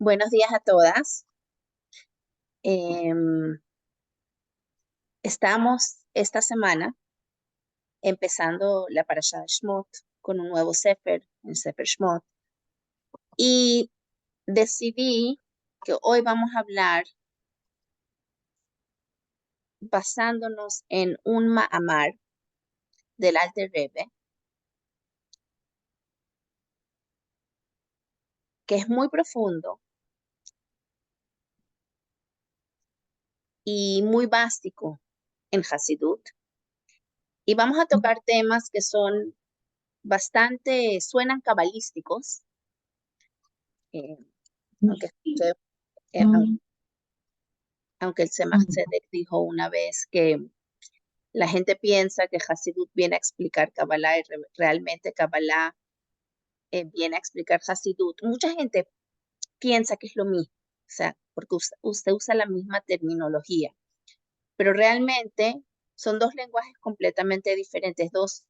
Buenos días a todas. Estamos esta semana empezando la Parashá de Shmot con un nuevo Sefer, el Sefer Shmot, y decidí que hoy vamos a hablar basándonos en un Ma'amar del Alter Rebbe, que es muy profundo y muy básico en Hasidut, y vamos a tocar temas que son suenan cabalísticos, eh, aunque, eh, aunque el Tzemach Tzedek dijo una vez que la gente piensa que Hasidut viene a explicar Kabbalah y realmente Kabbalah viene a explicar Hasidut. Mucha gente piensa que es lo mismo, o sea, porque usted usa la misma terminología, pero realmente son dos lenguajes completamente diferentes, dos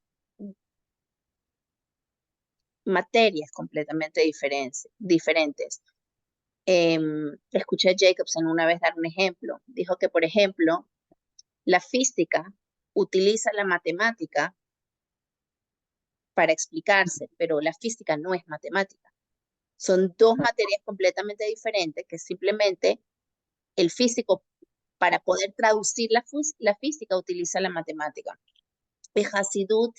materias completamente diferentes. Escuché a Jacobson una vez dar un ejemplo. Dijo que, por ejemplo, la física utiliza la matemática para explicarse, pero la física no es matemática. Son dos materias completamente diferentes que simplemente el físico, para poder traducir la física, utiliza la matemática. Y Hasidut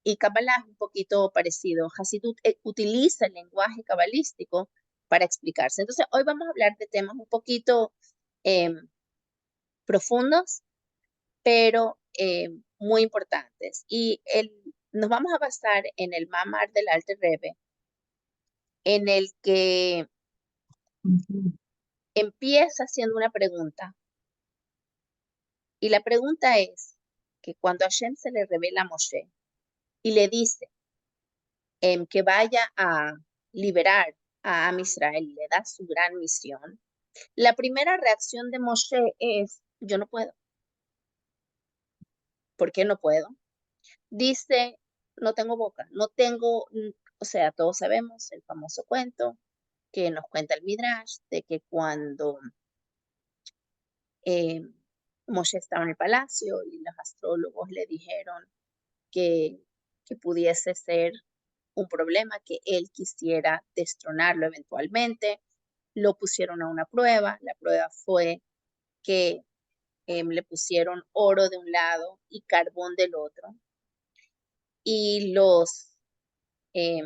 y Kabbalah es un poquito parecido. Hasidut utiliza el lenguaje cabalístico para explicarse. Entonces, hoy vamos a hablar de temas un poquito profundos, pero muy importantes. Y nos vamos a basar en el Mamar del Alter Rebbe, en el que empieza haciendo una pregunta. Y la pregunta es que cuando Hashem se le revela a Moshe y le dice que vaya a liberar a Am Israel, le da su gran misión, la primera reacción de Moshe es, yo no puedo. ¿Por qué no puedo? Dice, no tengo boca, no tengo, o sea, todos sabemos el famoso cuento que nos cuenta el Midrash de que cuando eh, Moshe estaba en el palacio y los astrólogos le dijeron que, que pudiese ser un problema, que él quisiera destronarlo eventualmente. Lo pusieron a una prueba. La prueba fue que le pusieron oro de un lado y carbón del otro. Y los eh,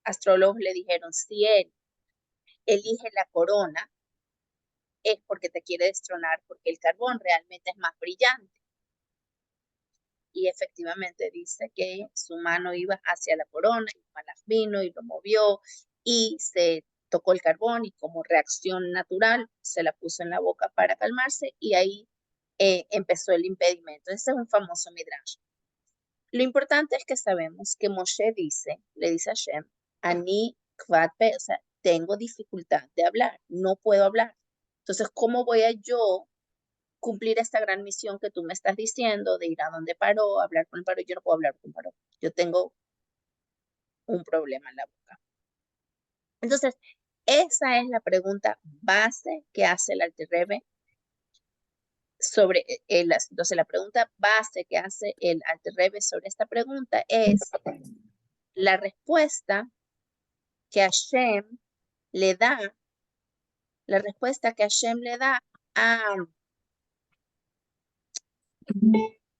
astrólogos le dijeron, si él elige la corona, es porque te quiere destronar, porque el carbón realmente es más brillante. Y efectivamente dice que su mano iba hacia la corona, y Malach vino y lo movió y se tocó el carbón y como reacción natural se la puso en la boca para calmarse y ahí empezó el impedimento. Ese es un famoso midrash. Lo importante es que sabemos que Moshe le dice a Hashem, Ani kvatpe, o sea, tengo dificultad de hablar, no puedo hablar. Entonces, ¿cómo voy a yo cumplir esta gran misión que tú me estás diciendo de ir a donde paró, hablar con el Paró? Yo no puedo hablar con Paró. Yo tengo un problema en la boca. Entonces, esa es la pregunta base que hace el Alter Rebbe sobre entonces la pregunta base que hace el Alter Rebbe sobre esta pregunta es la respuesta que Hashem le da, la respuesta que Hashem le da a,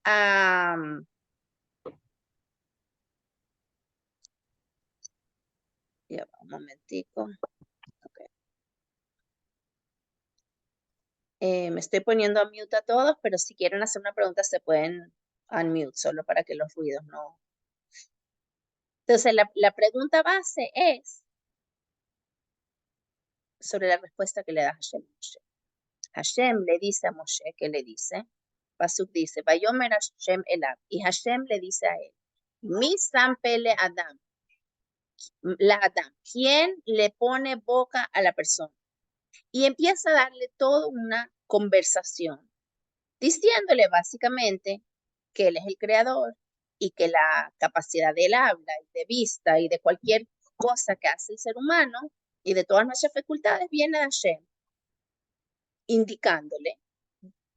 a ya va, un momentico. Okay. Me estoy poniendo a mute a todos, pero si quieren hacer una pregunta se pueden unmute, solo para que los ruidos no. Entonces, la pregunta base es sobre la respuesta que le da Hashem a Moshe. Hashem le dice a Moshe, ¿qué le dice? Pasuk dice, Vayomer Hashem Elab, y Hashem le dice a él, Mi Sampele Adam, la Adam, ¿quién le pone boca a la persona? Y empieza a darle toda una conversación, diciéndole básicamente que él es el creador y que la capacidad del habla y de vista y de cualquier cosa que hace el ser humano y de todas nuestras facultades viene Hashem, indicándole,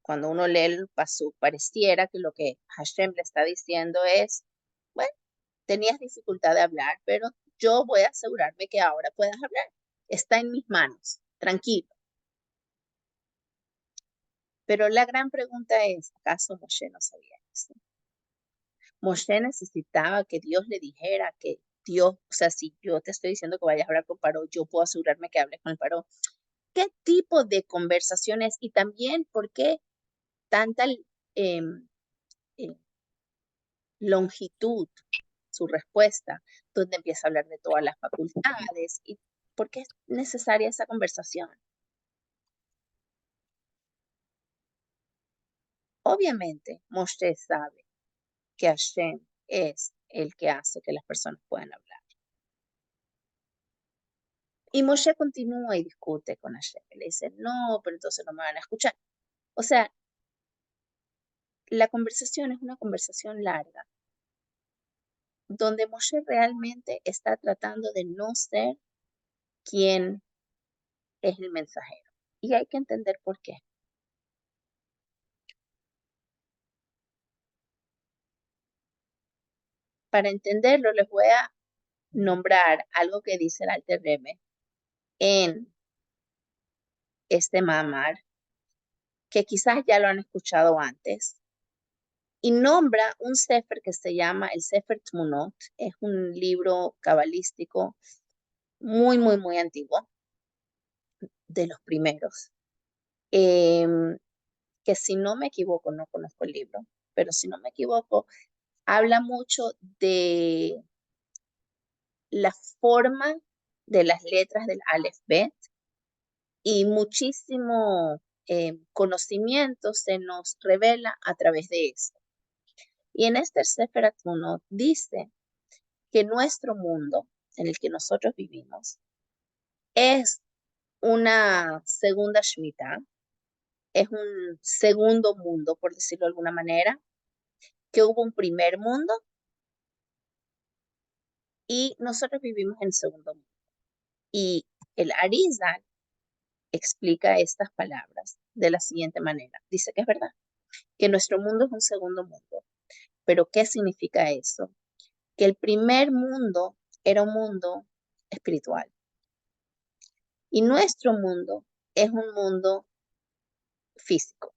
cuando uno lee el pasú, pareciera que lo que Hashem le está diciendo es, bueno, tenías dificultad de hablar, pero yo voy a asegurarme que ahora puedas hablar. Está en mis manos, tranquilo. Pero la gran pregunta es, ¿acaso Moshe no sabía eso? Moshe necesitaba que Dios le dijera que Dios, o sea, si yo te estoy diciendo que vayas a hablar con Paró, yo puedo asegurarme que hables con el Paró. ¿Qué tipo de conversaciones y también por qué tanta em, eh, longitud su respuesta, donde empieza a hablar de todas las facultades y por qué es necesaria esa conversación? Obviamente, Moshe sabe que Hashem es el que hace que las personas puedan hablar. Y Moshe continúa y discute con Hashem. Le dice, no, pero entonces no me van a escuchar. O sea, la conversación es una conversación larga, donde Moshe realmente está tratando de no ser quien es el mensajero. Y hay que entender por qué. Para entenderlo, les voy a nombrar algo que dice el Alter Rebbe en este mamar, que quizás ya lo han escuchado antes, y nombra un sefer que se llama el Sefer Tmunot. Es un libro cabalístico muy, muy, muy antiguo, de los primeros, em, que si no me equivoco, no conozco el libro, pero si no me equivoco, habla mucho de la forma de las letras del Aleph Bet y muchísimo conocimiento se nos revela a través de eso. Y en este Sefer Atmunot dice que nuestro mundo en el que nosotros vivimos es una segunda Shemitah, es un segundo mundo, por decirlo de alguna manera, que hubo un primer mundo y nosotros vivimos en el segundo mundo. Y el Arizal explica estas palabras de la siguiente manera. Dice que es verdad, que nuestro mundo es un segundo mundo. Pero ¿qué significa eso? Que el primer mundo era un mundo espiritual y nuestro mundo es un mundo físico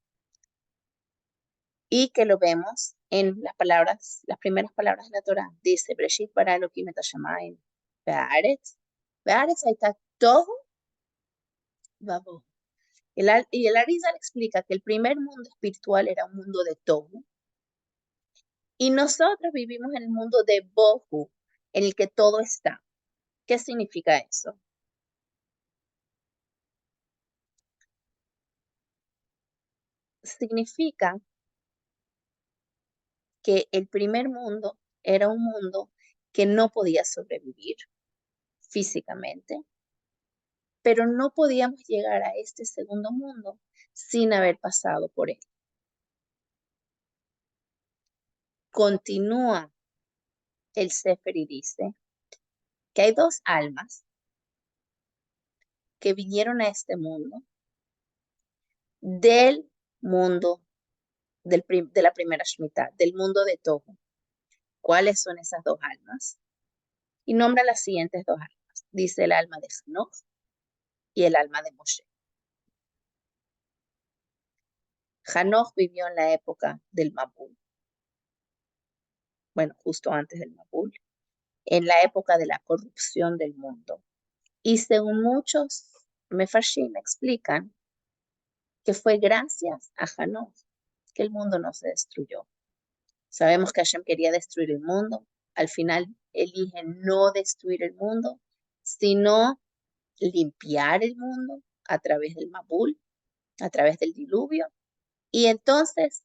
y que lo vemos en las palabras, las primeras palabras de la Torá. Dice, Breshit bara Elohim et hashamayim ve'aretz, ve'aretz hayta tohu vavohu. Y el Arizal explica que el primer mundo espiritual era un mundo de tohu y nosotros vivimos en el mundo de bohu, en el que todo está. ¿Qué significa eso? Significa que el primer mundo era un mundo que no podía sobrevivir físicamente, pero no podíamos llegar a este segundo mundo sin haber pasado por él. Continúa el Sefer y dice que hay dos almas que vinieron a este mundo del mundo de la primera Shemitah, del mundo de Tohu. ¿Cuáles son esas dos almas? Y nombra las siguientes dos almas. Dice el alma de Hanoch y el alma de Moshe. Hanoch vivió en la época del Mabul, bueno, justo antes del Mabul, en la época de la corrupción del mundo. Y según muchos Mefarshim explican que fue gracias a Hanoch que el mundo no se destruyó. Sabemos que Hashem quería destruir el mundo, al final elige no destruir el mundo, sino limpiar el mundo a través del Mabul, a través del diluvio. Y entonces,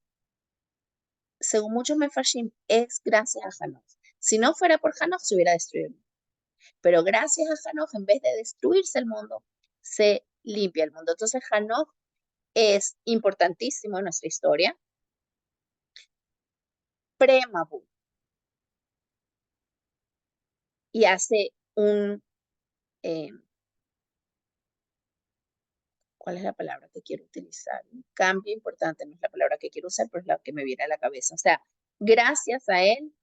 según muchos mefarshim, es gracias a Hanoch. Si no fuera por Hanoch, se hubiera destruido el mundo. Pero gracias a Hanoch, en vez de destruirse el mundo, se limpia el mundo. Entonces, Hanoch es importantísimo en nuestra historia. Pre-Mabul. Y hace un ¿Cuál es la palabra que quiero utilizar? Un cambio importante, no es la palabra que quiero usar, pero es la que me viene a la cabeza. O sea, gracias a él,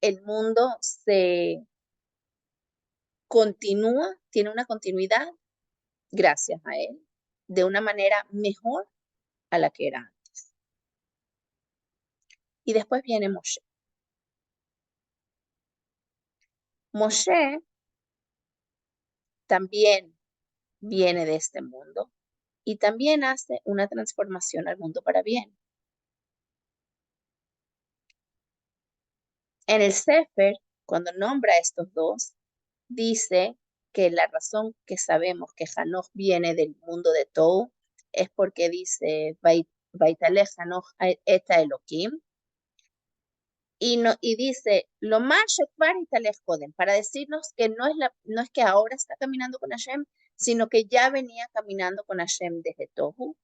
el mundo se continúa, tiene una continuidad gracias a él, de una manera mejor a la que era antes. Y después viene Moshe. Moshe también viene de este mundo y también hace una transformación al mundo para bien. En el Sefer, cuando nombra a estos dos, dice que la razón que sabemos que Hanoch viene del mundo de Tou es porque dice Vaitaleh Hanoch eta Elohim y dice lo más Shekvar y Taleh Kodem para decirnos que no es que ahora está caminando con Hashem, sino que ya venía caminando con Hashem desde Tohu.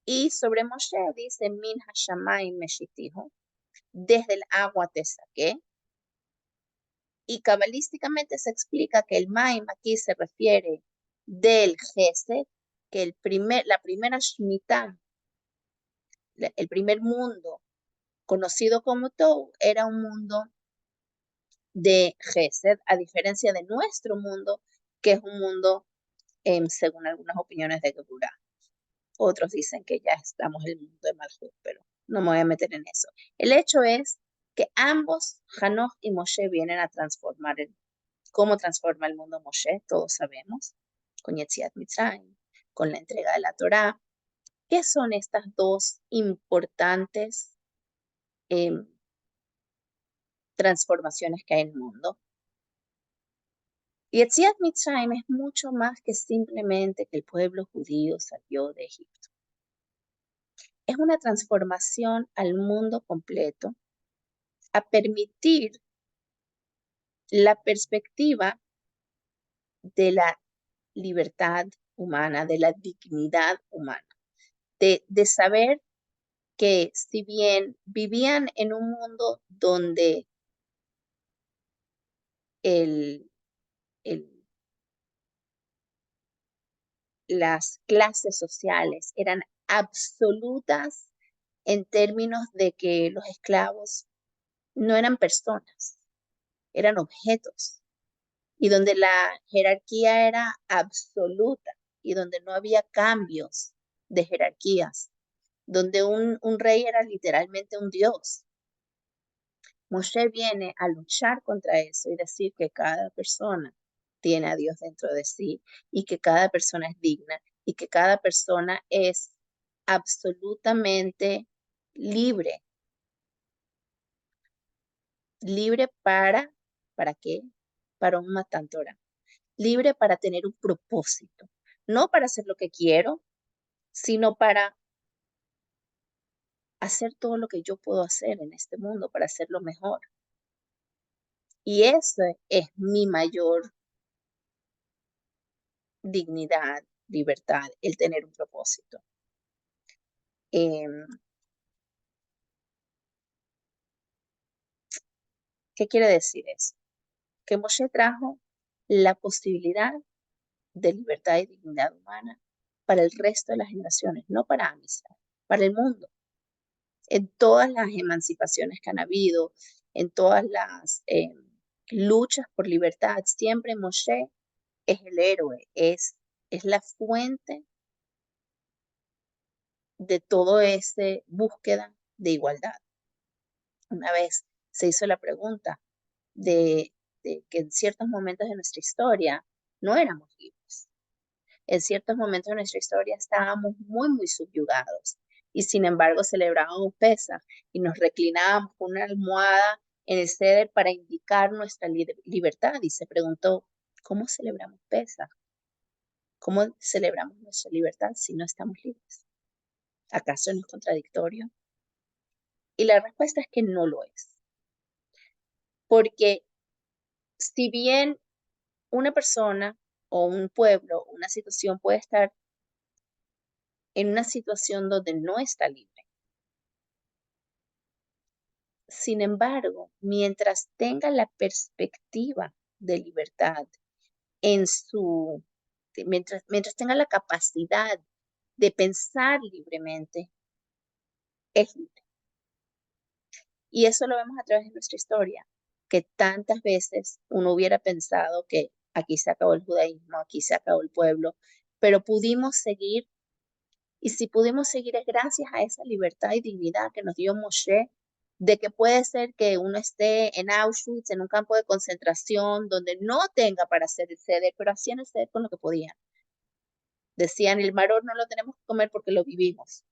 Y sobre Moshe dice Min Hashamayim Meshitihu, desde el agua te saqué. Y cabalísticamente se explica que el Maim aquí se refiere del Gesed, que la primera Shemitah, el primer mundo conocido como Tou, era un mundo de Gesed, a diferencia de nuestro mundo, que es un mundo, según algunas opiniones, de Geburah. Otros dicen que ya estamos en el mundo de Malhut, pero no me voy a meter en eso. El hecho es que ambos, Hanoch y Moshe, vienen a transformar cómo transforma el mundo Moshe, todos sabemos, con Yetziat Mitzrayim, con la entrega de la Torá. ¿Qué son estas dos importantes transformaciones que hay en el mundo? Yetziat Mitzrayim es mucho más que simplemente que el pueblo judío salió de Egipto. Es una transformación al mundo completo, a permitir la perspectiva de la libertad humana, de la dignidad humana, de saber que si bien vivían en un mundo donde el, el- las clases sociales eran absolutas en términos de que los esclavos no eran personas, eran objetos, y donde la jerarquía era absoluta y donde no había cambios de jerarquías, donde un rey era literalmente un dios. Moshe viene a luchar contra eso y decir que cada persona tiene a Dios dentro de sí y que cada persona es digna y que cada persona es absolutamente libre. Libre ¿para qué? Para un Matan Torah. Libre para tener un propósito. No para hacer lo que quiero, sino para hacer todo lo que yo puedo hacer en este mundo, para hacerlo mejor. Y esa es mi mayor dignidad, libertad, el tener un propósito. ¿Qué quiere decir eso? Que Moshe trajo la posibilidad de libertad y dignidad humana para el resto de las generaciones, no para Amisar, para el mundo. En todas las emancipaciones que han habido, en todas las luchas por libertad, siempre Moshe es el héroe, es la fuente de toda esa búsqueda de igualdad. Una vez se hizo la pregunta de que en ciertos momentos de nuestra historia no éramos libres. En ciertos momentos de nuestra historia estábamos muy, muy subyugados y sin embargo celebrábamos Pesaj y nos reclinábamos con una almohada en el ceder para indicar nuestra libertad y se preguntó, ¿cómo celebramos Pesaj? ¿Cómo celebramos nuestra libertad si no estamos libres? ¿Acaso no es contradictorio? Y la respuesta es que no lo es. Porque si bien una persona o un pueblo, una situación puede estar en una situación donde no está libre. Sin embargo, mientras tenga la perspectiva de libertad mientras tenga la capacidad de pensar libremente, es libre. Y eso lo vemos a través de nuestra historia, que tantas veces uno hubiera pensado que aquí se acabó el judaísmo, aquí se acabó el pueblo, pero pudimos seguir, y si pudimos seguir es gracias a esa libertad y dignidad que nos dio Moshe, de que puede ser que uno esté en Auschwitz, en un campo de concentración, donde no tenga para hacer el ceder, pero hacían el ceder con lo que podían. Decían, el maror no lo tenemos que comer porque lo vivimos.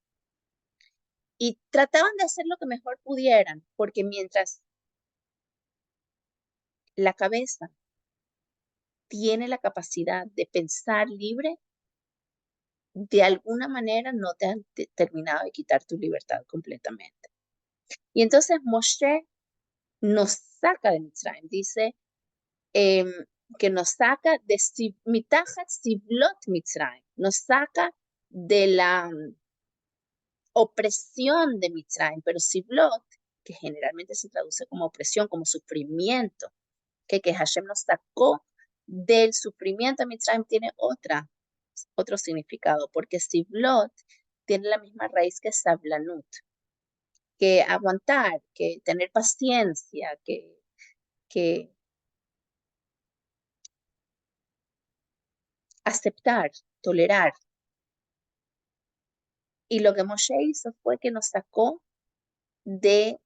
Y trataban de hacer lo que mejor pudieran, porque mientras la cabeza tiene la capacidad de pensar libre, de alguna manera no te han terminado de quitar tu libertad completamente. Y entonces Moshe nos saca de Mitzrayim, dice em, que nos saca de Mitajat Siblot Mitzrayim, nos saca de la opresión de Mitzrayim, pero Siblot, que generalmente se traduce como opresión, como sufrimiento, que Hashem nos sacó del sufrimiento de Mitzrayim, tiene otro significado, porque Siblot tiene la misma raíz que Sablanut, que aguantar, que tener paciencia, que aceptar, tolerar. Y lo que Moshe hizo fue que nos sacó de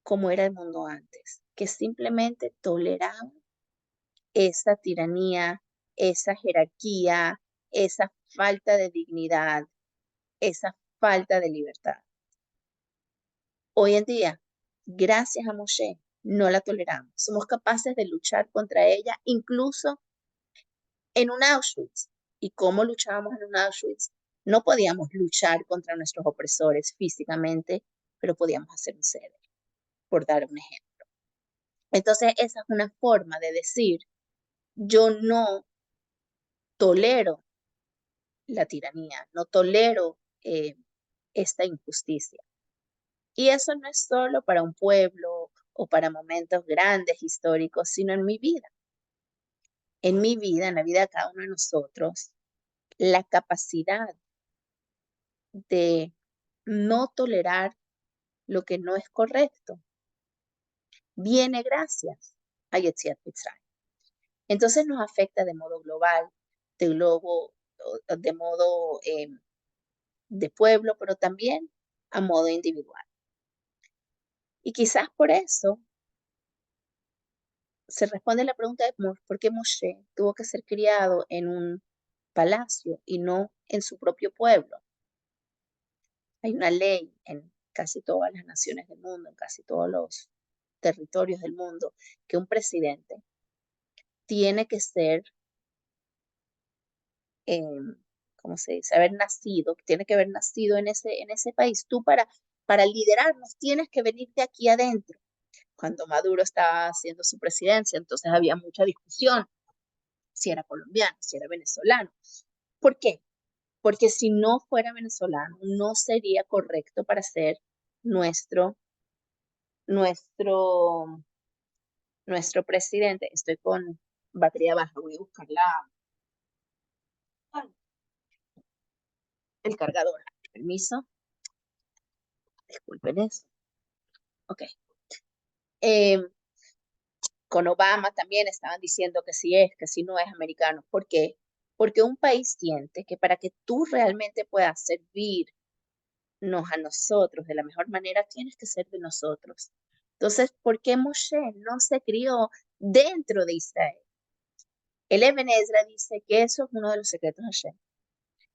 cómo era el mundo antes, que simplemente toleraba esa tiranía, esa jerarquía, esa falta de dignidad, esa falta de libertad. Hoy en día, gracias a Moshe, no la toleramos. Somos capaces de luchar contra ella, incluso en un Auschwitz. ¿Y cómo luchábamos en un Auschwitz? No podíamos luchar contra nuestros opresores físicamente, pero podíamos hacer un ceder, por dar un ejemplo. Entonces, esa es una forma de decir, yo no tolero la tiranía, no tolero esta injusticia. Y eso no es solo para un pueblo o para momentos grandes, históricos, sino en mi vida. En mi vida, en la vida de cada uno de nosotros, la capacidad de no tolerar lo que no es correcto viene gracias a Yetziat Mitzrayim. Entonces nos afecta de modo global, de modo de pueblo, pero también a modo individual. Y quizás por eso se responde la pregunta de por qué Moshe tuvo que ser criado en un palacio y no en su propio pueblo. Hay una ley en casi todas las naciones del mundo, en casi todos los territorios del mundo, que un presidente tiene que ser, eh, ¿cómo se dice? Tiene que haber nacido en ese país. Tú para liderarnos tienes que venir de aquí adentro. Cuando Maduro estaba haciendo su presidencia, entonces había mucha discusión si era colombiano, si era venezolano. ¿Por qué? Porque si no fuera venezolano, no sería correcto para ser nuestro, nuestro, nuestro presidente. Estoy con batería baja, voy a buscar el cargador. Permiso, disculpen eso. Ok. Eh, con Obama también estaban diciendo que sí es, que sí no es americano. ¿Por qué? Porque un país siente que para que tú realmente puedas servirnos a nosotros de la mejor manera, tienes que ser de nosotros. Entonces, ¿por qué Moshe no se crió dentro de Israel? El Eben Ezra dice que eso es uno de los secretos de Hashem.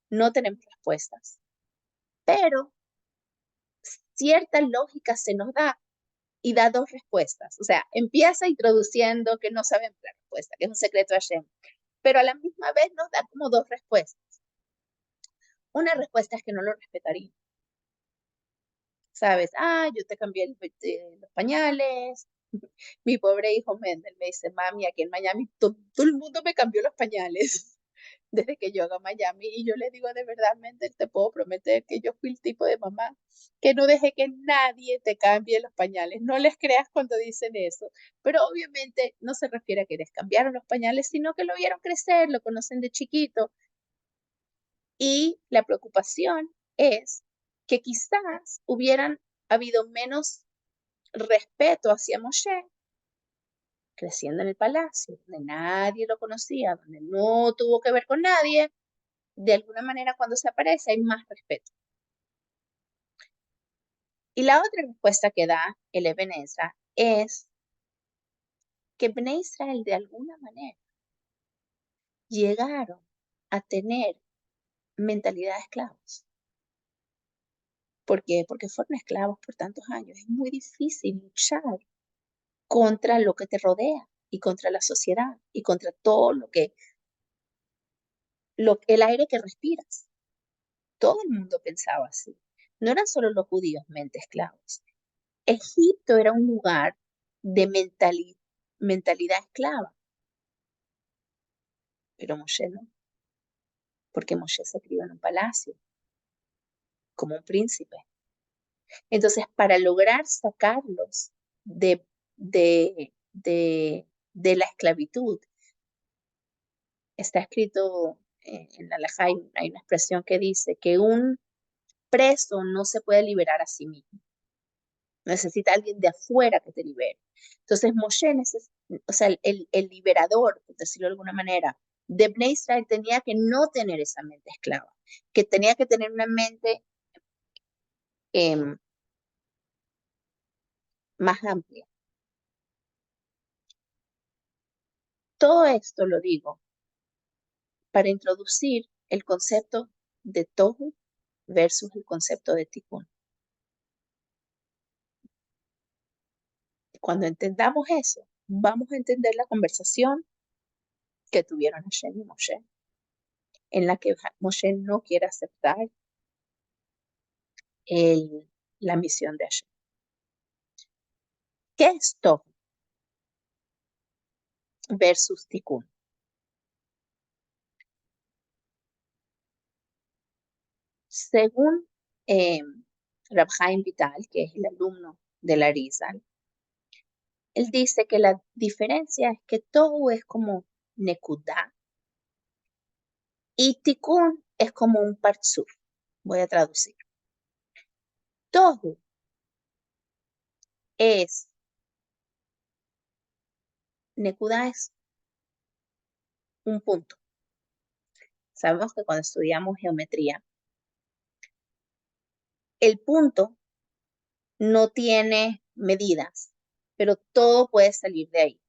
No tenemos respuestas, pero cierta lógica se nos da y da dos respuestas. O sea, empieza introduciendo que no sabemos la respuesta, que es un secreto de Hashem, pero a la misma vez nos da como dos respuestas. Una respuesta es que no lo respetaría. ¿Sabes? Yo te cambié los pañales. Mi pobre hijo Mendel me dice, mami, aquí en Miami todo el mundo me cambió los pañales desde que yo hago Miami. Y yo le digo, de verdad, Mendel, te puedo prometer que yo fui el tipo de mamá que no dejé que nadie te cambie los pañales. No les creas cuando dicen eso. Pero obviamente no se refiere a que les cambiaron los pañales, sino que lo vieron crecer, lo conocen de chiquito. Y la preocupación es que quizás hubieran habido menos respeto hacia Moshe creciendo en el palacio, donde nadie lo conocía, donde no tuvo que ver con nadie. De alguna manera cuando se aparece hay más respeto. Y la otra respuesta que da el Eben Ezra es que Bnei Israel de alguna manera llegaron a tener mentalidad de esclavos. ¿Por qué? Porque fueron esclavos por tantos años. Es muy difícil luchar contra lo que te rodea y contra la sociedad y contra todo el aire que respiras. Todo el mundo pensaba así. No eran solo los judíos mente esclavos. Egipto era un lugar de mentalidad esclava, pero Moshe no, porque Moshe se crió en un palacio como un príncipe. Entonces, para lograr sacarlos de, de la esclavitud, está escrito en la Halajá, hay una expresión que dice que un preso no se puede liberar a sí mismo. Necesita alguien de afuera que te libere. Entonces, Moshe, o sea, el liberador, por decirlo de alguna manera, de Bnei Israel tenía que no tener esa mente esclava, que tenía que tener una mente más amplia. Todo esto lo digo para introducir el concepto de Tohu versus el concepto de Tikkun. Cuando entendamos eso, vamos a entender la conversación que tuvieron Hashem y Moshe, en la que Moshe no quiere aceptar la misión de Hashem. ¿Qué es Tohu versus Tikkun? Según Rab Chaim Vital, que es el alumno de la Arizal, él dice que la diferencia es que Tohu es como Nekudah y Tikkun es como un Partzuf. Voy a traducir. Tohu es, Nekudah es un punto. Sabemos que cuando estudiamos geometría, el punto no tiene medidas, pero todo puede salir de ahí.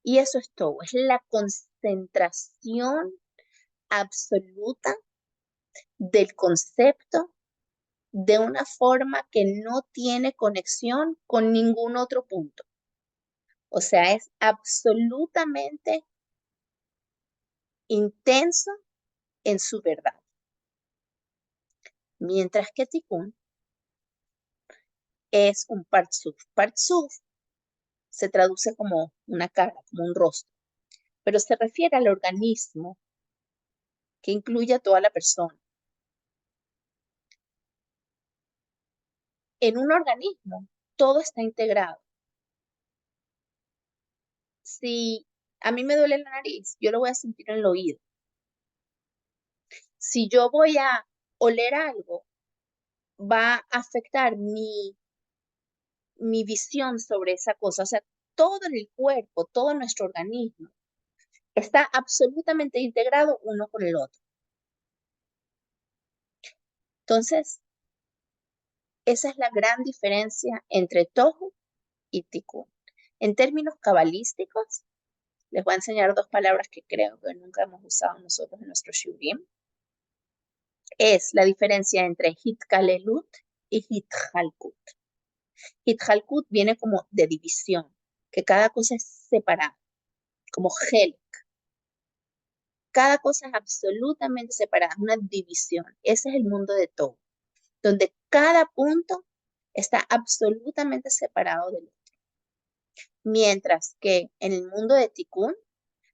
Y eso es todo, es la concentración absoluta del concepto de una forma que no tiene conexión con ningún otro punto. O sea, es absolutamente intenso en su verdad. Mientras que Tikkun es un Partzuf. Partzuf se traduce como una cara, como un rostro, pero se refiere al organismo que incluye a toda la persona. En un organismo, todo está integrado. Si a mí me duele la nariz, yo lo voy a sentir en el oído. Si yo voy a oler algo, va a afectar mi visión sobre esa cosa. O sea, todo en el cuerpo, todo nuestro organismo está absolutamente integrado uno con el otro. Entonces, esa es la gran diferencia entre Tohu y Tikkun. En términos cabalísticos, les voy a enseñar dos palabras que creo que nunca hemos usado nosotros en nuestro Shurim. Es la diferencia entre Hitkalelut y Hitchalkut. Hitchalkut viene como de división, que cada cosa es separada, como Helek. Cada cosa es absolutamente separada, es una división. Ese es el mundo de todo, donde cada punto está absolutamente separado del otro. Mientras que en el mundo de Tikkun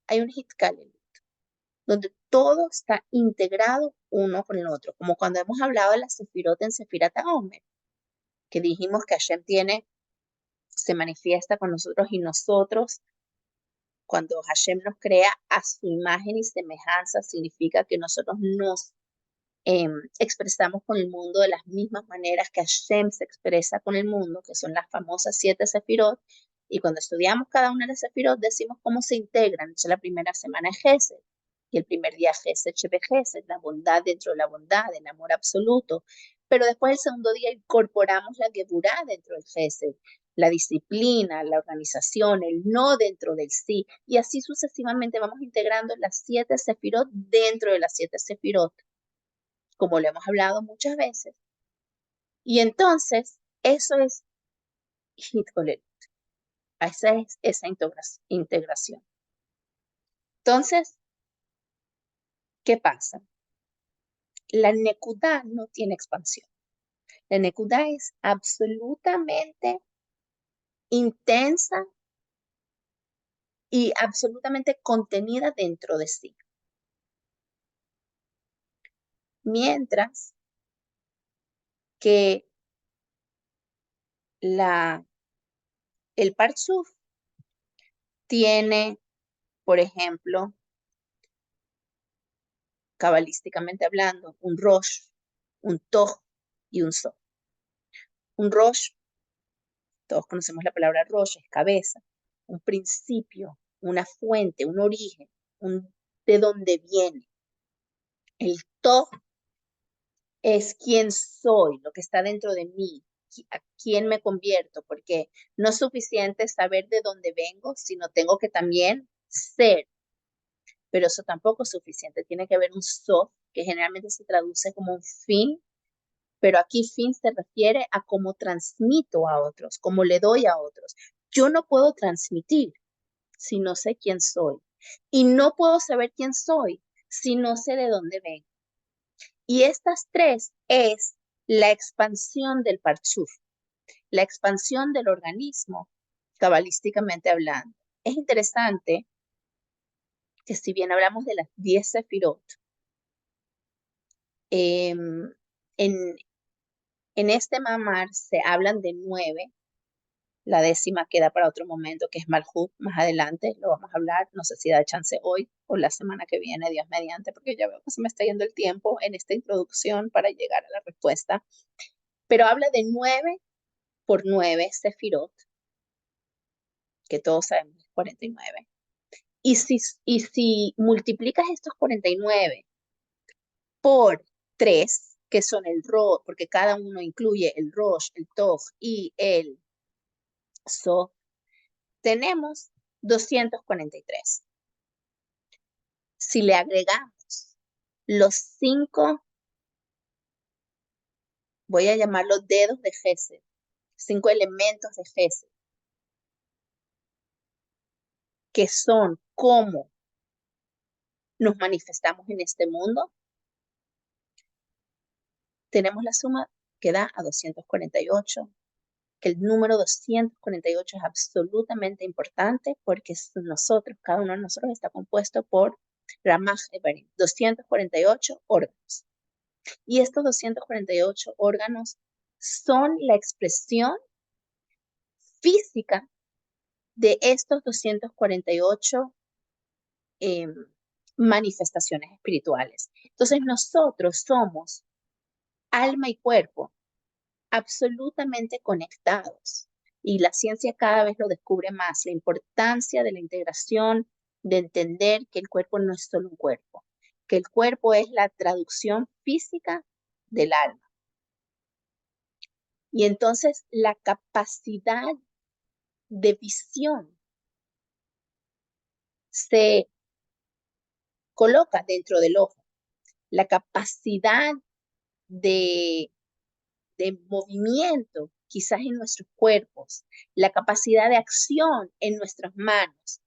hay un Hitkalelut, donde todo está integrado uno con el otro, como cuando hemos hablado de la Sefirot en Sefirat HaOmer, que dijimos que Hashem se manifiesta con nosotros y nosotros, cuando Hashem nos crea a su imagen y semejanza, significa que nosotros nos expresamos con el mundo de las mismas maneras que Hashem se expresa con el mundo, que son las famosas 7 sefirot. Y cuando estudiamos cada una de las sefirot, decimos cómo se integran. Entonces, la primera semana es Gesed, y el primer día Gesed, Shebe Gesed, la bondad dentro de la bondad, el amor absoluto. Pero después, el segundo día, incorporamos la Geburá dentro del Gesed, la disciplina, la organización, el no dentro del sí. Y así sucesivamente vamos integrando las 7 sefirot dentro de las 7 sefirot, como lo hemos hablado muchas veces. Y entonces, eso es Hitkolet, esa es esa integración. Entonces, ¿qué pasa? La Nekudá no tiene expansión. La Nekudá es absolutamente intensa y absolutamente contenida dentro de sí. Mientras que el Partsuf tiene, por ejemplo, cabalísticamente hablando, un Rosh, un Toj y un So. Un Rosh, todos conocemos la palabra Rosh, es cabeza, un principio, una fuente, un origen, de dónde viene. El Toj es quién soy, lo que está dentro de mí, a quién me convierto, porque no es suficiente saber de dónde vengo, sino tengo que también ser. Pero eso tampoco es suficiente. Tiene que haber un sof, que generalmente se traduce como un fin, pero aquí fin se refiere a cómo transmito a otros, cómo le doy a otros. Yo no puedo transmitir si no sé quién soy. Y no puedo saber quién soy si no sé de dónde vengo. Y estas tres es la expansión del parchuf, la expansión del organismo, cabalísticamente hablando. Es interesante que si bien hablamos de las 10 sefirot, en, en este mamar se hablan de 9. La 10ª queda para otro momento, que es Malhut. Más adelante lo vamos a hablar. No sé si da chance hoy o la semana que viene, Dios mediante, porque ya veo que se me está yendo el tiempo en esta introducción para llegar a la respuesta. Pero habla de 9 por 9 sefirot, que todos sabemos 49. Y si multiplicas estos 49 por 3, que son el Rosh, porque cada uno incluye el Rosh, el Tov y el So, tenemos 243. Si le agregamos los 5, voy a llamarlos dedos de Gesed, 5 elementos de Gesed, que son cómo nos manifestamos en este mundo, tenemos la suma que da a 248. El número 248 es absolutamente importante porque nosotros, cada uno de nosotros está compuesto por Ramaj Evarim, 248 órganos. Y estos 248 órganos son la expresión física de estos 248 manifestaciones espirituales. Entonces nosotros somos alma y cuerpo absolutamente conectados. Y la ciencia cada vez lo descubre más, la importancia de la integración, de entender que el cuerpo no es solo un cuerpo, que el cuerpo es la traducción física del alma. Y entonces la capacidad de visión se coloca dentro del ojo. La capacidad de, de movimiento quizás en nuestros cuerpos, la capacidad de acción en nuestras manos,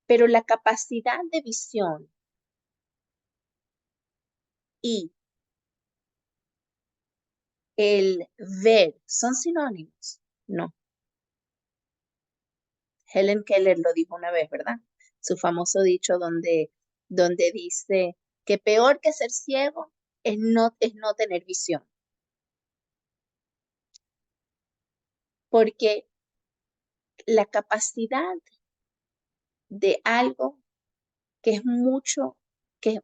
pero la capacidad de visión y el ver son sinónimos. No. Helen Keller lo dijo una vez, ¿verdad? Su famoso dicho donde dice que peor que ser ciego es no tener visión. Porque la capacidad de algo que es mucho, que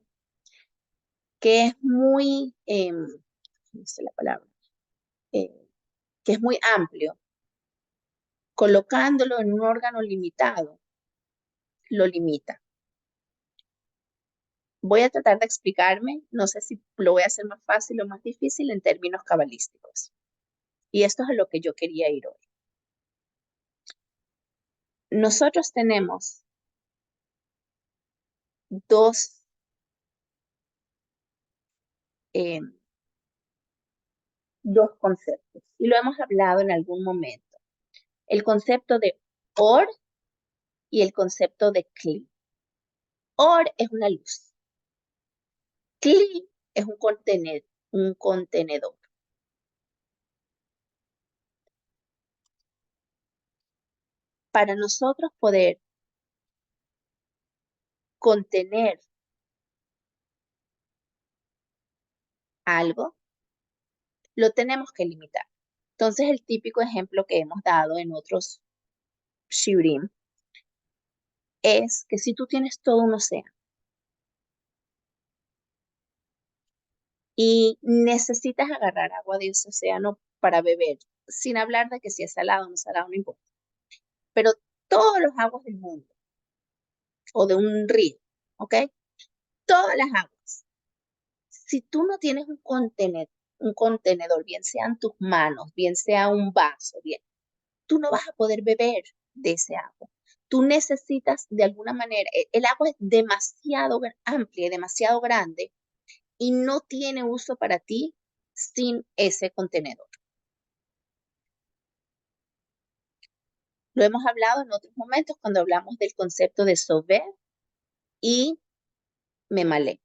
que es muy, no sé la palabra, eh, que es muy amplio, colocándolo en un órgano limitado, lo limita. Voy a tratar de explicarme, no sé si lo voy a hacer más fácil o más difícil en términos cabalísticos. Y esto es a lo que yo quería ir hoy. Nosotros tenemos dos, eh, dos conceptos y lo hemos hablado en algún momento. El concepto de or y el concepto de cli. Or es una luz. Cli es un contenedor. Para nosotros poder contener algo, lo tenemos que limitar. Entonces, el típico ejemplo que hemos dado en otros shiurim es que si tú tienes todo un océano y necesitas agarrar agua de ese océano para beber, sin hablar de que si es salado o no salado, no importa, pero todos los aguas del mundo o de un río, ¿ok? Todas las aguas. Si tú no tienes un contenedor, bien sean tus manos, bien sea un vaso, bien, tú no vas a poder beber de ese agua. Tú necesitas de alguna manera, el agua es demasiado amplia y demasiado grande y no tiene uso para ti sin ese contenedor. Lo hemos hablado en otros momentos cuando hablamos del concepto de sober y memalé.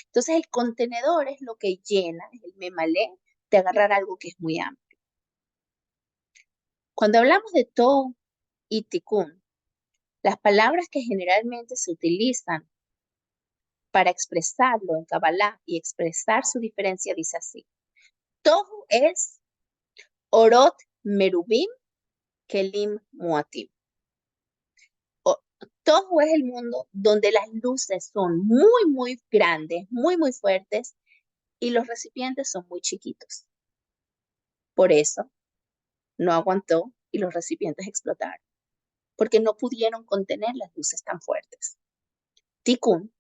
Entonces el contenedor es lo que llena el memalé de agarrar algo que es muy amplio. Cuando hablamos de to y tikkun, las palabras que generalmente se utilizan para expresarlo en Kabbalah y expresar su diferencia dice así. Tohu es orot merubim kelim muatim. Tohu es el mundo donde las luces son muy, muy grandes, muy, muy fuertes y los recipientes son muy chiquitos. Por eso no aguantó y los recipientes explotaron, porque no pudieron contener las luces tan fuertes. Tikkun,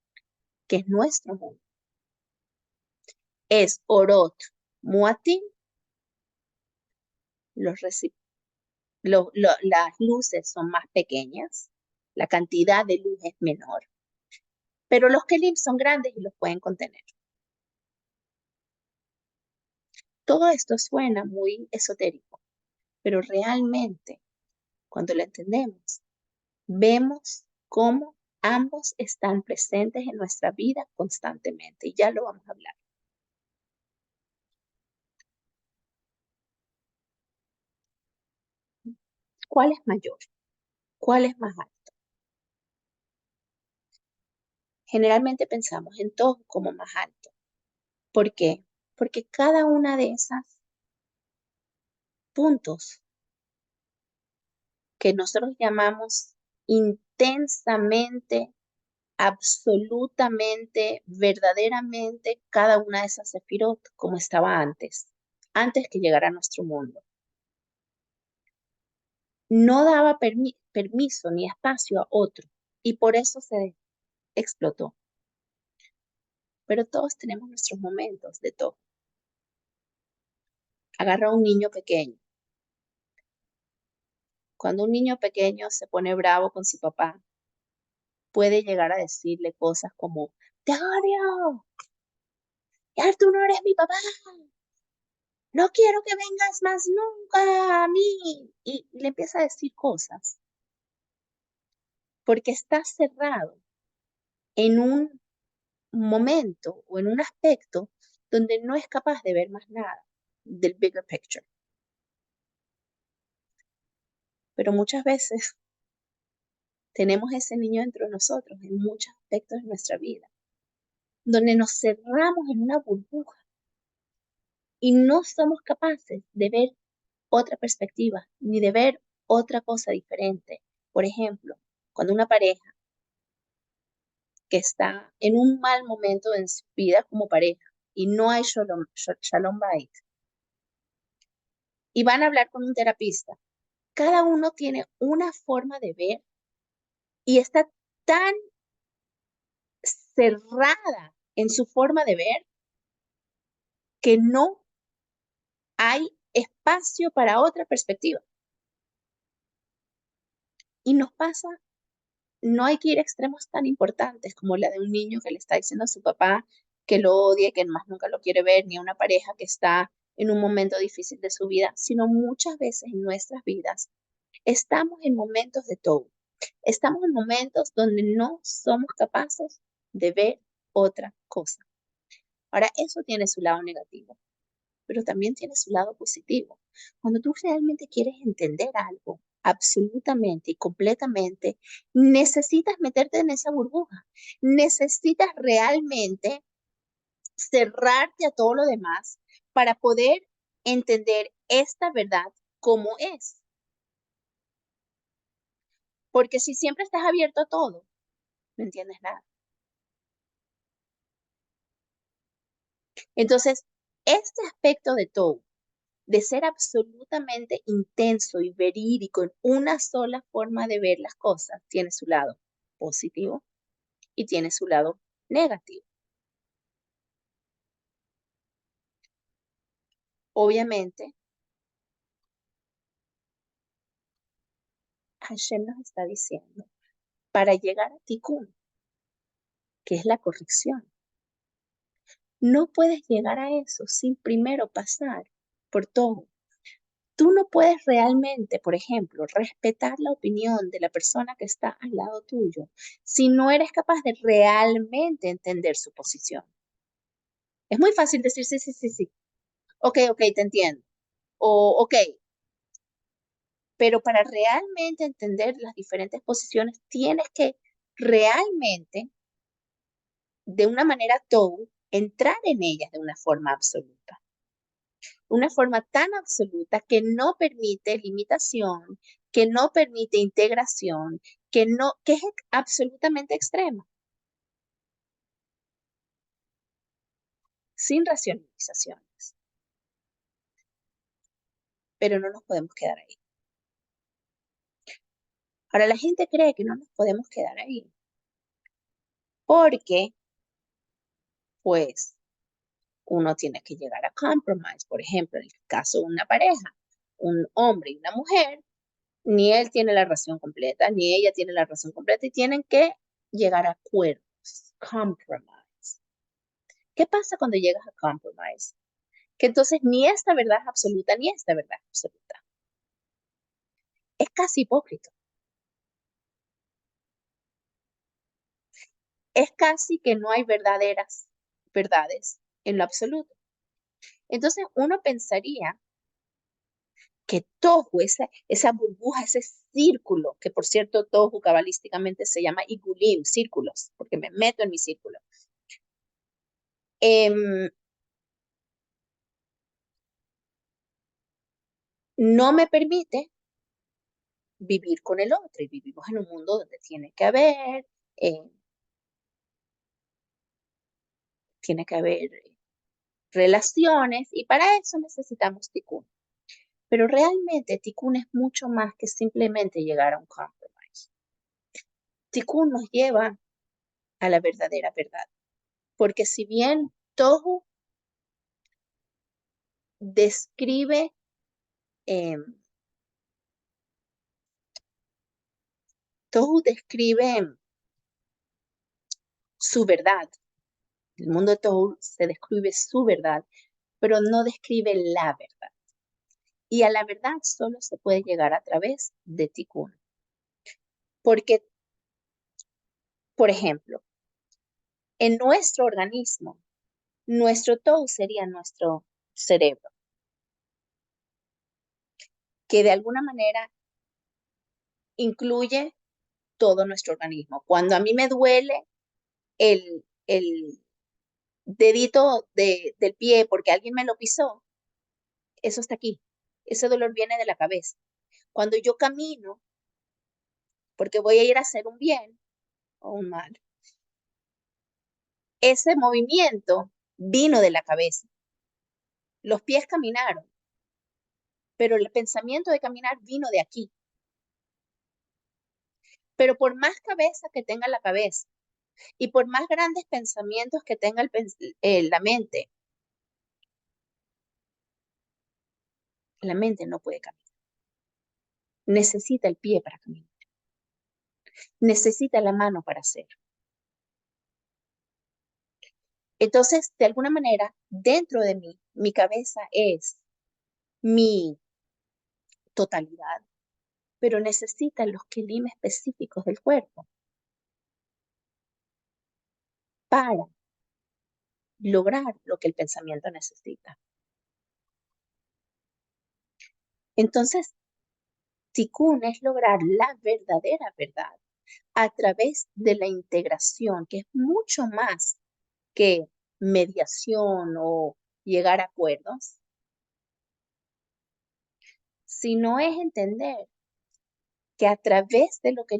que es nuestro mundo, es orot muatim, las luces son más pequeñas, la cantidad de luz es menor, pero los kelim son grandes y los pueden contener. Todo esto suena muy esotérico, pero realmente, cuando lo entendemos, vemos cómo ambos están presentes en nuestra vida constantemente y ya lo vamos a hablar. ¿Cuál es mayor? ¿Cuál es más alto? Generalmente pensamos en todo como más alto. ¿Por qué? Porque cada una de esas puntos que nosotros llamamos intensamente, absolutamente, verdaderamente, cada una de esas sefirot como estaba antes que llegara a nuestro mundo. No daba permiso ni espacio a otro y por eso se explotó. Pero todos tenemos nuestros momentos de todo. Agarra a un niño pequeño. Cuando un niño pequeño se pone bravo con su papá, puede llegar a decirle cosas como, te odio, ya tú no eres mi papá, no quiero que vengas más nunca a mí. Y le empieza a decir cosas porque está cerrado en un momento o en un aspecto donde no es capaz de ver más nada del bigger picture. Pero muchas veces tenemos ese niño dentro de nosotros en muchos aspectos de nuestra vida, donde nos cerramos en una burbuja y no somos capaces de ver otra perspectiva ni de ver otra cosa diferente. Por ejemplo, cuando una pareja que está en un mal momento en su vida como pareja y no hay shalom bait y van a hablar con un terapista, cada uno tiene una forma de ver y está tan cerrada en su forma de ver que no hay espacio para otra perspectiva. Y nos pasa, no hay que ir a extremos tan importantes como la de un niño que le está diciendo a su papá que lo odia y que más nunca lo quiere ver, ni a una pareja que está en un momento difícil de su vida, sino muchas veces en nuestras vidas estamos en momentos de todo. Estamos en momentos donde no somos capaces de ver otra cosa. Ahora, eso tiene su lado negativo, pero también tiene su lado positivo. Cuando tú realmente quieres entender algo absolutamente y completamente, necesitas meterte en esa burbuja. Necesitas realmente cerrarte a todo lo demás para poder entender esta verdad como es. Porque si siempre estás abierto a todo, no entiendes nada. Entonces, este aspecto de todo, de ser absolutamente intenso y verídico en una sola forma de ver las cosas, tiene su lado positivo y tiene su lado negativo. Obviamente, Hashem nos está diciendo, para llegar a Tikkun, que es la corrección, no puedes llegar a eso sin primero pasar por todo. Tú no puedes realmente, por ejemplo, respetar la opinión de la persona que está al lado tuyo si no eres capaz de realmente entender su posición. Es muy fácil decir sí, sí, sí, sí. Ok, ok, te entiendo. O ok, pero para realmente entender las diferentes posiciones tienes que realmente, de una manera entrar en ellas de una forma absoluta. Una forma tan absoluta que no permite limitación, que no permite integración, que es absolutamente extrema, sin racionalizaciones. Pero no nos podemos quedar ahí. Ahora, la gente cree que no nos podemos quedar ahí porque, pues, uno tiene que llegar a compromise. Por ejemplo, en el caso de una pareja, un hombre y una mujer, ni él tiene la razón completa, ni ella tiene la razón completa y tienen que llegar a acuerdos, compromise. ¿Qué pasa cuando llegas a compromise? Que entonces ni esta verdad es absoluta ni esta verdad es absoluta. Es casi hipócrita. Es casi que no hay verdaderas verdades en lo absoluto. Entonces uno pensaría que Tohu, esa burbuja, ese círculo, que por cierto Tohu cabalísticamente se llama Igulim, círculos, porque me meto en mi círculo, no me permite vivir con el otro y vivimos en un mundo donde eh, tiene que haber relaciones y para eso necesitamos tikkun. Pero realmente tikkun es mucho más que simplemente llegar a un compromise. Tikkun nos lleva a la verdadera verdad. Porque si bien Tohu describe, eh, Tohu describe su verdad, el mundo de Tohu se describe su verdad, pero no describe la verdad. Y a la verdad solo se puede llegar a través de Tikkun. Porque, por ejemplo, en nuestro organismo, nuestro Tohu sería nuestro cerebro, que de alguna manera incluye todo nuestro organismo. Cuando a mí me duele el dedito del pie porque alguien me lo pisó, eso está aquí. Ese dolor viene de la cabeza. Cuando yo camino, porque voy a ir a hacer un bien o un mal, Ese movimiento vino de la cabeza. Los pies caminaron, pero el pensamiento de caminar vino de aquí. Pero por más cabeza que tenga la cabeza y por más grandes pensamientos que tenga la mente no puede caminar. Necesita el pie para caminar. Necesita la mano para hacer. Entonces, de alguna manera, dentro de mí, mi cabeza es mi totalidad, pero necesita los kelim específicos del cuerpo para lograr lo que el pensamiento necesita. Entonces, Tikkun es lograr la verdadera verdad a través de la integración, que es mucho más que mediación o llegar a acuerdos, sino es entender que a través de lo que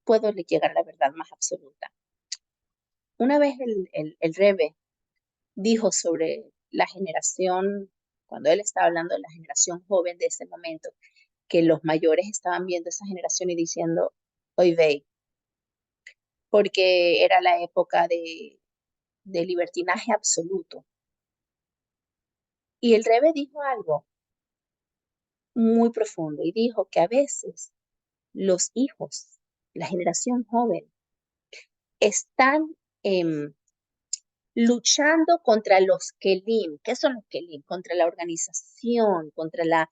puedo llegar a la verdad más absoluta. Una vez el Rebbe dijo sobre la generación, cuando él estaba hablando de la generación joven de ese momento, que los mayores estaban viendo esa generación y diciendo, hoy ve, porque era la época de libertinaje absoluto. Y el Rebbe dijo algo muy profundo y dijo que a veces los hijos, la generación joven, están luchando contra los kelim. ¿Qué son los kelim? Contra la organización, contra las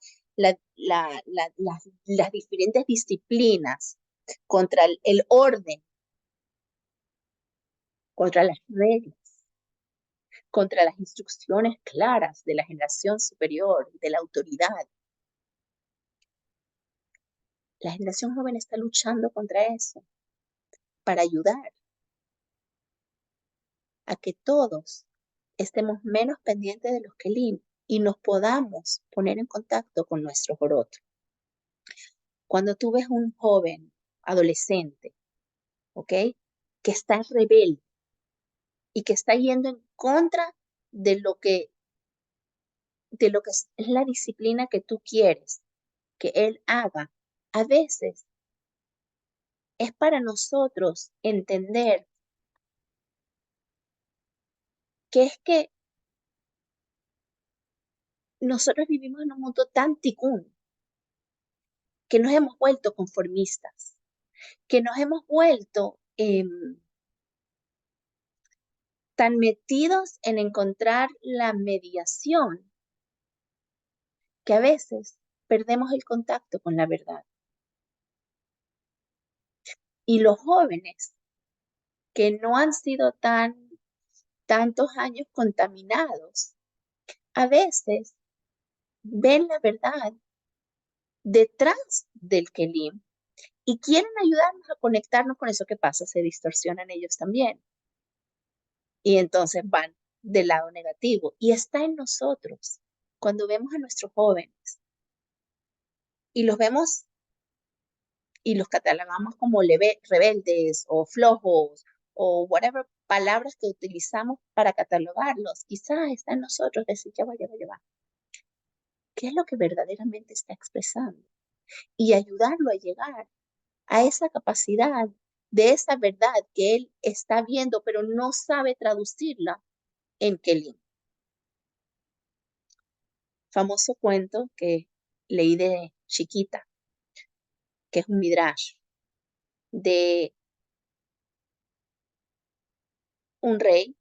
diferentes disciplinas, contra el orden, contra las reglas, contra las instrucciones claras de la generación superior, de la autoridad. La generación joven está luchando contra eso para ayudar a que todos estemos menos pendientes de los kelim y nos podamos poner en contacto con nuestro Jorot. Cuando tú ves un joven, adolescente, ¿ok? Que está rebelde y que está yendo en contra de lo que es la disciplina que tú quieres que él haga, a veces es para nosotros entender que es que nosotros vivimos en un mundo tan ticún que nos hemos vuelto conformistas, que nos hemos vuelto tan metidos en encontrar la mediación que a veces perdemos el contacto con la verdad. Y los jóvenes que no han sido tantos años contaminados, a veces ven la verdad detrás del kelim y quieren ayudarnos a conectarnos con eso. Que pasa, se distorsionan ellos también. Y entonces van del lado negativo. Y está en nosotros. Cuando vemos a nuestros jóvenes y los vemos y los catalogamos como rebeldes o flojos o whatever palabras que utilizamos para catalogarlos, quizás está en nosotros decir, ya va, ya va, ya va. ¿Qué es lo que verdaderamente está expresando? Y ayudarlo a llegar a esa capacidad de esa verdad que él está viendo, pero no sabe traducirla en Kelim. Famoso cuento que leí de chiquita, que es un midrash, de un rey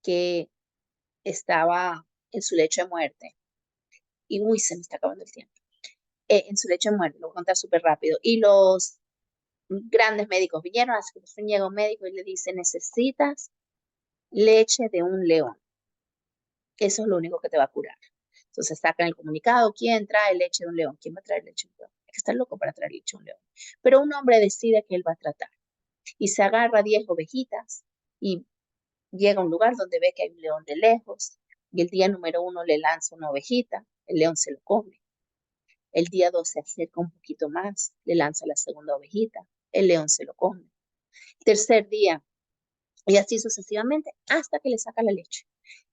que estaba en su lecho de muerte. Y uy, se me está acabando el tiempo. En su lecho de muerte, lo voy a contar súper rápido. Y los grandes médicos vinieron, así que llega un médico y le dice, necesitas leche de un león. Eso es lo único que te va a curar. Entonces sacan el comunicado, ¿quién trae leche de un león? ¿Quién va a traer leche de un león? Hay que estar loco para traer leche de un león. Pero un hombre decide que él va a tratar. Y se agarra 10 ovejitas y llega a un lugar donde ve que hay un león de lejos. Y el día número 1 le lanza una ovejita, el león se lo come. El día 2 se acerca un poquito más, le lanza la segunda ovejita, el león se lo come. Tercer día, Y así sucesivamente hasta que le saca la leche.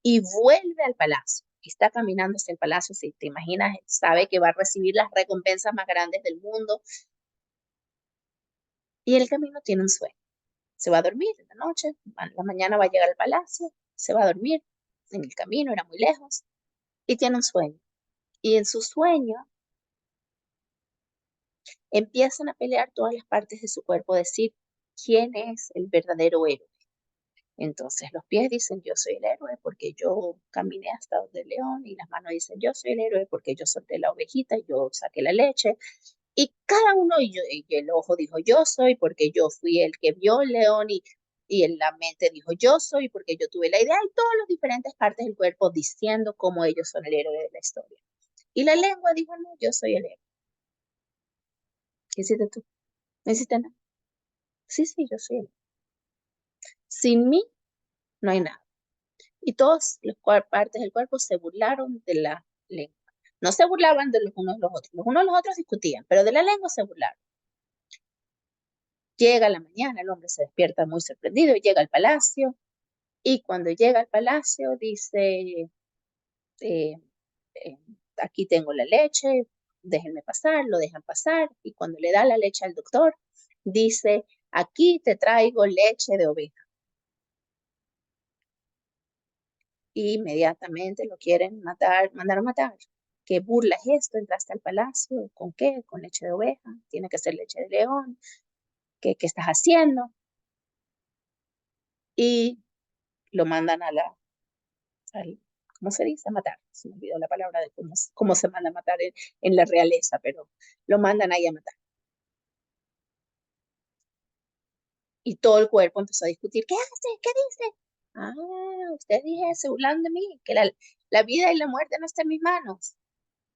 Y vuelve al palacio. Está caminando hacia el palacio, si te imaginas, sabe que va a recibir las recompensas más grandes del mundo. Y en el camino tiene un sueño. Se va a dormir en la noche, en la mañana va a llegar al palacio, se va a dormir. En el camino era muy lejos. Y tiene un sueño. Y en su sueño empiezan a pelear todas las partes de su cuerpo, decir quién es el verdadero héroe. Entonces los pies dicen yo soy el héroe porque yo caminé hasta donde el león, y las manos dicen yo soy el héroe porque yo solté la ovejita y yo saqué la leche. Y cada uno, y el ojo dijo yo soy porque yo fui el que vio el león, y en la mente dijo yo soy porque yo tuve la idea, y todas las diferentes partes del cuerpo diciendo cómo ellos son el héroe de la historia. Y la lengua dijo no, yo soy el héroe. ¿Qué hiciste tú? ¿No hiciste nada? Sí, sí, yo soy el héroe. Sin mí no hay nada. Y todas las partes del cuerpo se burlaron de la lengua. No se burlaban de los unos de los otros. Los unos de los otros discutían, pero de la lengua se burlaron. Llega la mañana, el hombre se despierta muy sorprendido, llega al palacio, y cuando llega al palacio dice, eh, eh, aquí tengo la leche, déjenme pasar, lo dejan pasar, y cuando le da la leche al doctor, dice, aquí te traigo leche de oveja. Y inmediatamente lo quieren matar, mandar a matar. ¿Qué burla es esto? ¿Entraste al palacio? ¿Con qué? ¿Con leche de oveja? Tiene que ser leche de león. ¿Qué estás haciendo? Y lo mandan ¿cómo se dice? A matar. Se me olvidó la palabra de cómo se manda a matar en la realeza, pero lo mandan ahí a matar. Y todo el cuerpo empezó a discutir. ¿Qué hace? ¿Qué dice? Ah, usted dije, se burlan de mí, que la vida y la muerte no está en mis manos.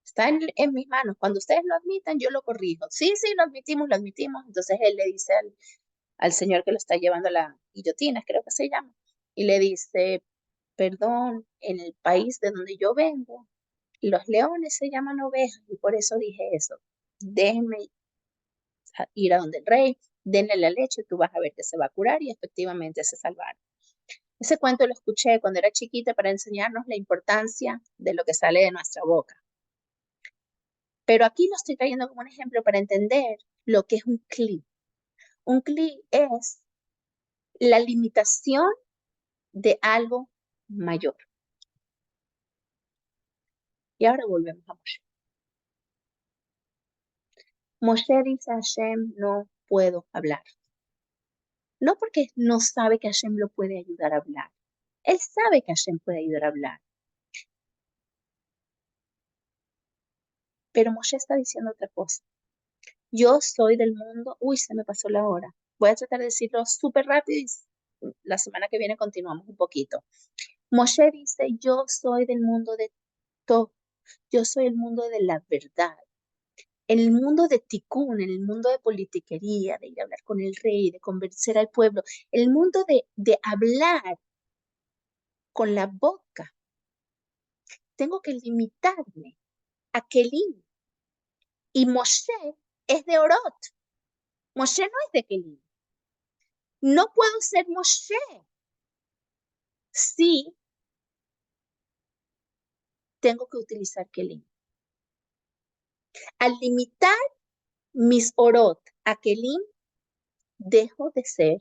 Está en mis manos. Cuando ustedes lo admitan, yo lo corrijo. Sí, sí, lo admitimos, lo admitimos. Entonces él le dice al señor que lo está llevando a la guillotina, creo que se llama, y le dice, perdón, en el país de donde yo vengo, los leones se llaman ovejas y por eso dije eso. Déjenme ir a donde el rey, denle la leche, tú vas a ver que se va a curar, y efectivamente se salvaron. Ese cuento lo escuché cuando era chiquita para enseñarnos la importancia de lo que sale de nuestra boca. Pero aquí lo estoy trayendo como un ejemplo para entender lo que es un CLI. Un CLI es la limitación de algo mayor. Y ahora volvemos a Moshe. Moshe dice a Hashem, no puedo hablar. No porque no sabe que Hashem lo puede ayudar a hablar. Él sabe que Hashem puede ayudar a hablar. Pero Moshe está diciendo otra cosa. Yo soy del mundo. Uy, se me pasó la hora. Voy a tratar de decirlo súper rápido y la semana que viene continuamos un poquito. Moshe dice, yo soy del mundo de todo. Yo soy el mundo de la verdad. En el mundo de Tikkun, en el mundo de politiquería, de ir a hablar con el rey, de convencer al pueblo, el mundo de hablar con la boca, tengo que limitarme a Kelim. Y Moshe es de Orot. Moshe no es de Kelim. No puedo ser Moshe si tengo que utilizar Kelim. Al limitar mis Orot a Kelim, dejo de ser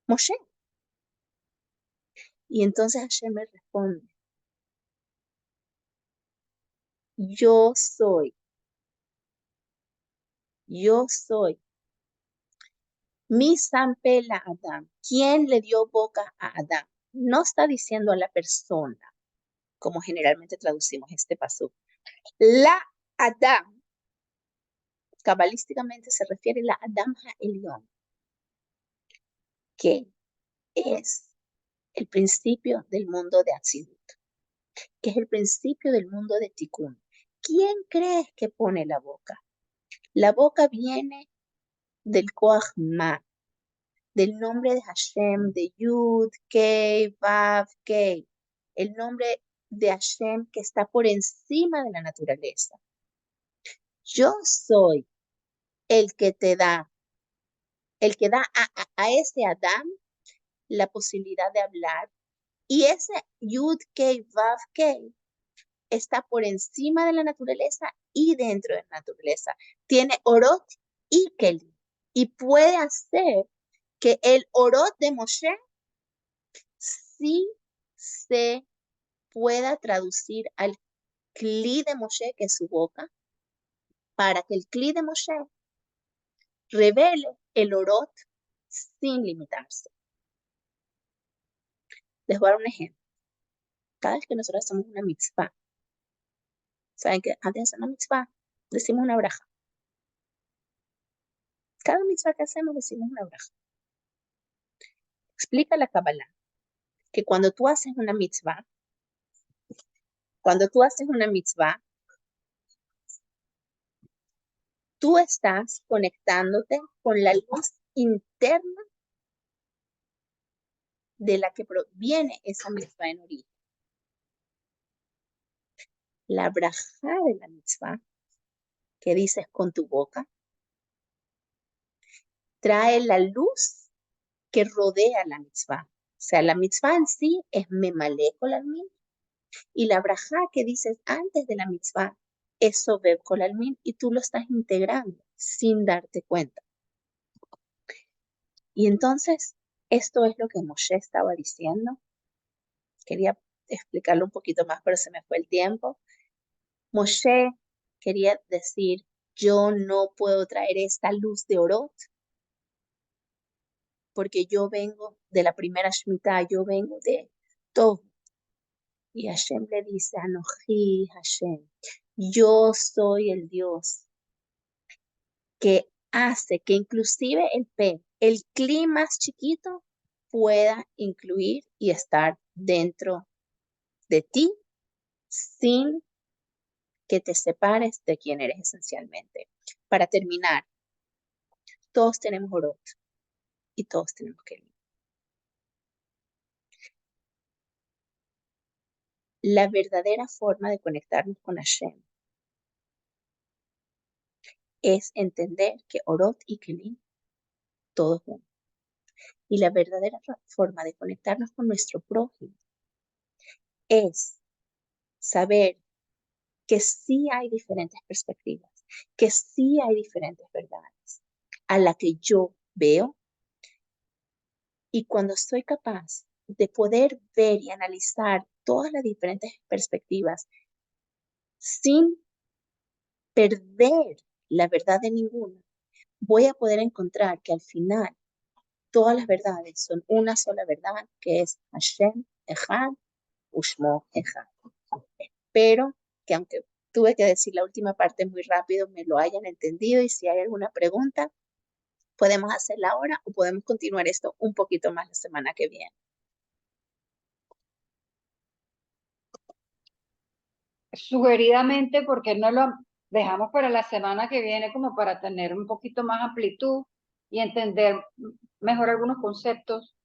Moshe. Y entonces Hashem me responde, yo soy, yo soy mi Sampela Adam. ¿Quién le dio boca a Adán? No está diciendo a la persona, como generalmente traducimos este paso. La Adam, cabalísticamente se refiere a la Adam Ha'elion, que es el principio del mundo de Atzidut, que es el principio del mundo de Tikkun. ¿Quién crees que pone la boca? La boca viene del Koach Ma, del nombre de Hashem, de Yud, Kei, Vav, Kei, el nombre de Hashem que está por encima de la naturaleza. Yo soy el que te da, el que da a ese Adam la posibilidad de hablar. Y ese Yud Kei Vav Kei está por encima de la naturaleza y dentro de la naturaleza. Tiene Orot y Keli. Y puede hacer que el Orot de Moshe sí se pueda traducir al Kli de Moshe, que es su boca, para que el Kli de Moshe revele el Orot sin limitarse. Les voy a dar un ejemplo. Cada vez que nosotros hacemos una mitzvah, ¿saben que antes de hacer una mitzvah decimos una braja? Cada mitzvah que hacemos decimos una braja. Explica la Kabbalah que cuando tú haces una mitzvah, tú estás conectándote con la luz interna de la que proviene esa mitzvah en origen. La braja de la mitzvah, que dices con tu boca, trae la luz que rodea la mitzvah. O sea, la mitzvah en sí es memalé kol almin, y la braja que dices antes de la mitzvah es sobev kol almin, y tú lo estás integrando sin darte cuenta. Y entonces, esto es lo que Moshe estaba diciendo. Quería explicarlo un poquito más, pero se me fue el tiempo. Moshe quería decir, yo no puedo traer esta luz de Orot, porque yo vengo de la primera Shemitah, yo vengo de todo. Y Hashem le dice, Anoji Hashem, yo soy el Dios que hace que inclusive el clima más chiquito, pueda incluir y estar dentro de ti sin que te separes de quién eres esencialmente. Para terminar, todos tenemos Orot y todos tenemos Kelim. La verdadera forma de conectarnos con Hashem es entender que Orot y Kelim, todos uno. Y la verdadera forma de conectarnos con nuestro prójimo es saber que sí hay diferentes perspectivas, que sí hay diferentes verdades a la que yo veo. Y cuando soy capaz de poder ver y analizar todas las diferentes perspectivas sin perder la verdad de ninguna, voy a poder encontrar que al final todas las verdades son una sola verdad, que es Hashem Echad Ushmo Echad. Espero que, aunque tuve que decir la última parte muy rápido, me lo hayan entendido, y si hay alguna pregunta, podemos hacerla ahora o podemos continuar esto un poquito más la semana que viene. Sugeridamente, porque no lo dejamos para la semana que viene, como para tener un poquito más amplitud y entender mejor algunos conceptos.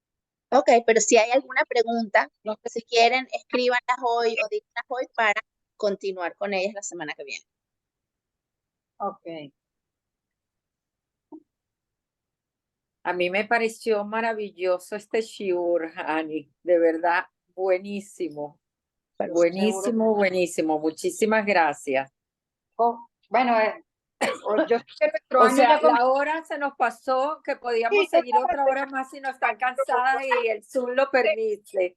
Ok, pero si hay alguna pregunta, No sé. si quieren, escríbanlas hoy o díganlas hoy para continuar con ellas la semana que viene. Ok. A mí me pareció maravilloso este shiur, Ani, de verdad, buenísimo. Pero Buenísimo, buenísimo. Muchísimas gracias. Bueno, yo sé que nuestro O año sea, ya comenzó. la hora se nos pasó, que podíamos Sí, seguir otra hora más si no están cansadas y el Zoom lo permite.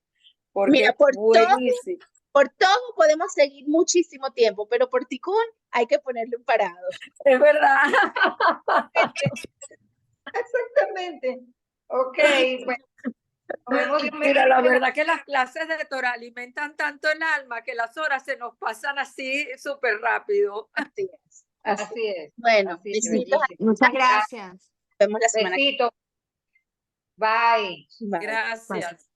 Porque mira, buenísimo. por todo podemos seguir muchísimo tiempo, pero por Tikkun hay que ponerle un parado. Es verdad. Exactamente. Ok, bueno. Mira, la verdad que las clases de Torah alimentan tanto el alma que las horas se nos pasan así súper rápido. Así es. Así es. Bueno, Así es, besitos. bellísimo. Muchas gracias. Nos vemos la semana que Besito. Bye. viene. Bye. Gracias.